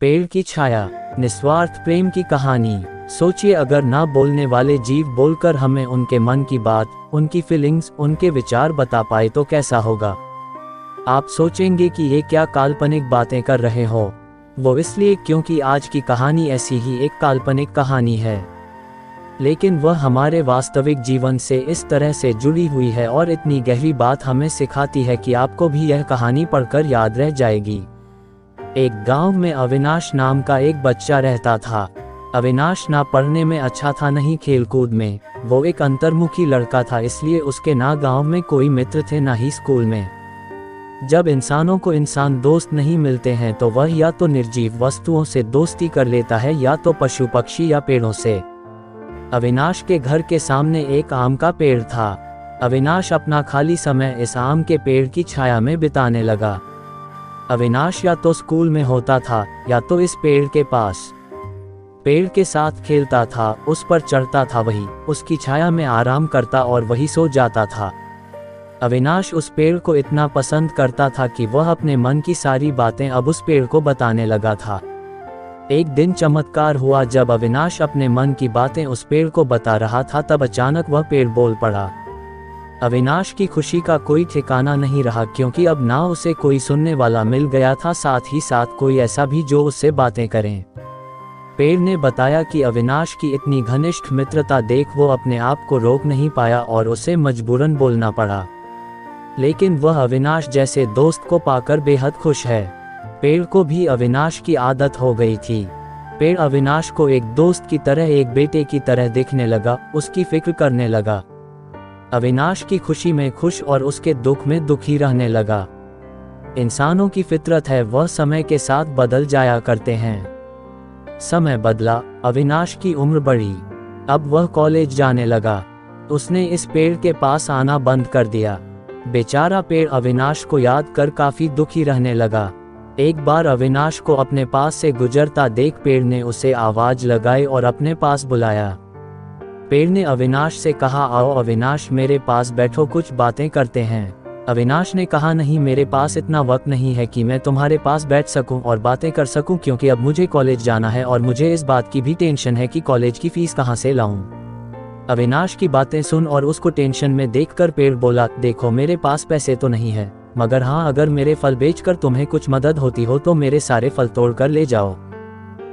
पेड़ की छाया, निस्वार्थ प्रेम की कहानी। सोचिए, अगर ना बोलने वाले जीव बोलकर हमें उनके मन की बात, उनकी फीलिंग्स, उनके विचार बता पाए तो कैसा होगा। आप सोचेंगे कि ये क्या काल्पनिक बातें कर रहे हो। वो इसलिए क्योंकि आज की कहानी ऐसी ही एक काल्पनिक कहानी है, लेकिन वह हमारे वास्तविक जीवन से इस तरह से जुड़ी हुई है और इतनी गहरी बात हमें सिखाती है कि आपको भी यह कहानी पढ़कर याद रह जाएगी। एक गांव में अविनाश नाम का एक बच्चा रहता था। अविनाश ना पढ़ने में अच्छा था, नहीं खेलकूद में। वो एक अंतर्मुखी लड़का था, इसलिए उसके ना गांव में कोई मित्र थे ना ही स्कूल में। जब इंसानों को इंसान दोस्त नहीं मिलते हैं तो वह या तो निर्जीव वस्तुओं से दोस्ती कर लेता है या तो पशु पक्षी या पेड़ों से। अविनाश के घर के सामने एक आम का पेड़ था। अविनाश अपना खाली समय इस आम के पेड़ की छाया में बिताने लगा। अविनाश या तो स्कूल में होता था या तो इस पेड़ के पास। पेड़ के साथ खेलता था, उस पर चढ़ता था, वही उसकी छाया में आराम करता और वही सो जाता था। अविनाश उस पेड़ को इतना पसंद करता था कि वह अपने मन की सारी बातें अब उस पेड़ को बताने लगा था। एक दिन चमत्कार हुआ। जब अविनाश अपने मन की बातें उस पेड़ को बता रहा था, तब अचानक वह पेड़ बोल पड़ा। अविनाश की खुशी का कोई ठिकाना नहीं रहा, क्योंकि अब ना उसे कोई सुनने वाला मिल गया था, साथ ही साथ कोई ऐसा भी जो उससे बातें करें। पेड़ ने बताया कि अविनाश की इतनी घनिष्ठ मित्रता देख वो अपने आप को रोक नहीं पाया और उसे मजबूरन बोलना पड़ा। लेकिन वह अविनाश जैसे दोस्त को पाकर बेहद खुश है। पेड़ को भी अविनाश की आदत हो गई थी। पेड़ अविनाश को एक दोस्त की तरह, एक बेटे की तरह देखने लगा, उसकी फिक्र करने लगा। अविनाश की खुशी में खुश और उसके दुख में दुखी रहने लगा। इंसानों की फितरत है, वह समय के साथ बदल जाया करते हैं। समय बदला, अविनाश की उम्र बढ़ी। अब वह कॉलेज जाने लगा। उसने इस पेड़ के पास आना बंद कर दिया। बेचारा पेड़ अविनाश को याद कर काफी दुखी रहने लगा। एक बार अविनाश को अपने पास से गुजरता देख पेड़ ने उसे आवाज लगाई और अपने पास बुलाया। पेड़ ने अविनाश से कहा, आओ अविनाश, मेरे पास बैठो, कुछ बातें करते हैं। अविनाश ने कहा, नहीं, मेरे पास इतना वक्त नहीं है कि मैं तुम्हारे पास बैठ सकूं और बातें कर सकूं, क्योंकि अब मुझे कॉलेज जाना है और मुझे इस बात की भी टेंशन है कि कॉलेज की फीस कहां से लाऊं। अविनाश की बातें सुन और उसको टेंशन में देखकर पेड़ बोला, देखो, मेरे पास पैसे तो नहीं है, मगर हाँ, अगर मेरे फल बेचकर तुम्हें कुछ मदद होती हो तो मेरे सारे फल तोड़कर ले जाओ।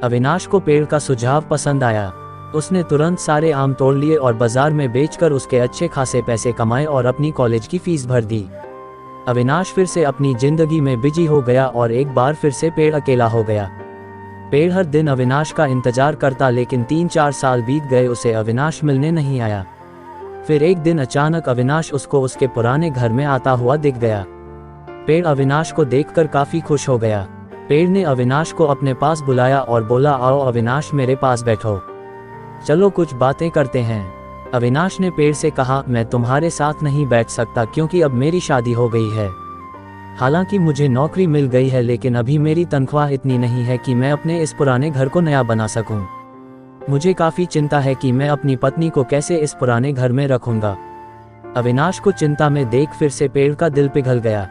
अविनाश को पेड़ का सुझाव पसंद आया। उसने तुरंत सारे आम तोड़ लिए और बाजार में बेचकर उसके अच्छे खासे पैसे कमाए और अपनी कॉलेज की फीस भर दी। अविनाश फिर से अपनी जिंदगी में बिजी हो गया और एक बार फिर से पेड़ अकेला हो गया। पेड़ हर दिन अविनाश का इंतजार करता, लेकिन 3-4 साल बीत गए, उसे अविनाश मिलने नहीं आया। फिर एक दिन अचानक अविनाश उसको उसके पुराने घर में आता हुआ दिख गया। पेड़ अविनाश को देखकर काफी खुश हो गया। पेड़ ने अविनाश को अपने पास बुलाया और बोला, आओ अविनाश, मेरे पास बैठो, चलो कुछ बातें करते हैं। अविनाश ने पेड़ से कहा, मैं तुम्हारे साथ नहीं बैठ सकता, क्योंकि अब मेरी शादी हो गई है। हालांकि मुझे नौकरी मिल गई है, लेकिन अभी मेरी तनख्वाह इतनी नहीं है कि मैं अपने इस पुराने घर को नया बना सकूं। मुझे काफी चिंता है कि मैं अपनी पत्नी को कैसे इस पुराने घर में रखूंगा। अविनाश को चिंता में देख फिर से पेड़ का दिल पिघल गया।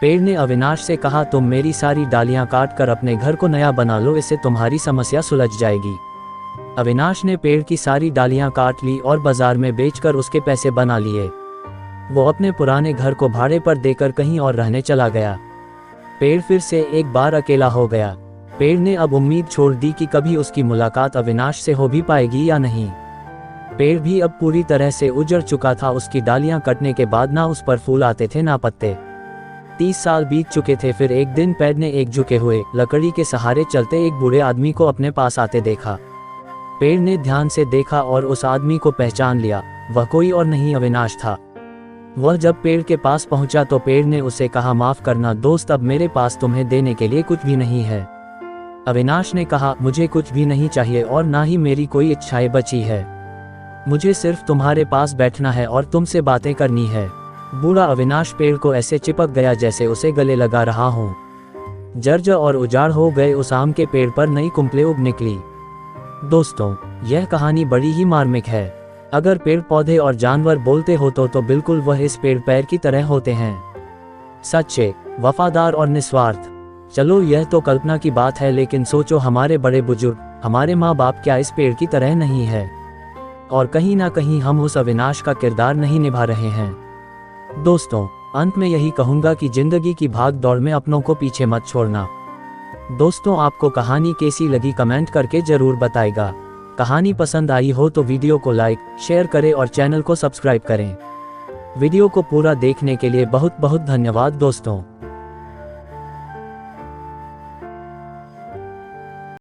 पेड़ ने अविनाश से कहा, तुम मेरी सारी डालियां काट कर अपने घर को नया बना लो, इससे तुम्हारी समस्या सुलझ जाएगी। अविनाश ने पेड़ की सारी डालियां काट ली और बाजार में बेचकर उसके पैसे बना लिए। वो अपने पुराने घर को भाड़े पर देकर कहीं और रहने चला गया। पेड़ फिर से एक बार अकेला हो गया। पेड़ ने अब उम्मीद छोड़ दी कि कभी उसकी मुलाकात अविनाश से हो भी पाएगी या नहीं। पेड़ भी अब पूरी तरह से उजड़ चुका था। उसकी डालियां कटने के बाद ना उस पर फूल आते थे ना पत्ते। 30 साल बीत चुके थे। फिर एक दिन पेड़ ने एक झुके हुए लकड़ी के सहारे चलते एक बूढ़े आदमी को अपने पास आते देखा। पेड़ ने ध्यान से देखा और उस आदमी को पहचान लिया। वह कोई और नहीं, अविनाश था। वह जब पेड़ के पास पहुंचा तो पेड़ ने उसे कहा, माफ करना दोस्त, अब मेरे पास तुम्हें देने के लिए कुछ भी नहीं है। अविनाश ने कहा, मुझे कुछ भी नहीं चाहिए और ना ही मेरी कोई इच्छाएं बची है। मुझे सिर्फ तुम्हारे पास बैठना है और तुमसे बातें करनी है। बूढ़ा अविनाश पेड़ को ऐसे चिपक गया जैसे उसे गले लगा रहा हो। जर्जर और उजाड़ हो गए उस आम के पेड़ पर नई कुंपलें उग निकली। दोस्तों, यह कहानी बड़ी ही मार्मिक है। अगर पेड़ पौधे और जानवर बोलते हो तो बिल्कुल वह इस पेड़ पैर की तरह होते हैं। सच्चे, वफादार और निस्वार्थ। चलो यह तो कल्पना की बात है, लेकिन सोचो हमारे बड़े बुजुर्ग, हमारे माँ बाप क्या इस पेड़ की तरह नहीं है? और कहीं ना कहीं हम उस अविनाश का किरदार नहीं निभा रहे हैं। दोस्तों, अंत में यही कहूँगा कि जिंदगी की भाग दौड़ में अपनों को पीछे मत छोड़ना। दोस्तों, आपको कहानी कैसी लगी कमेंट करके जरूर बताएगा। कहानी पसंद आई हो तो वीडियो को लाइक, शेयर करें और चैनल को सब्सक्राइब करें। वीडियो को पूरा देखने के लिए बहुत बहुत धन्यवाद दोस्तों।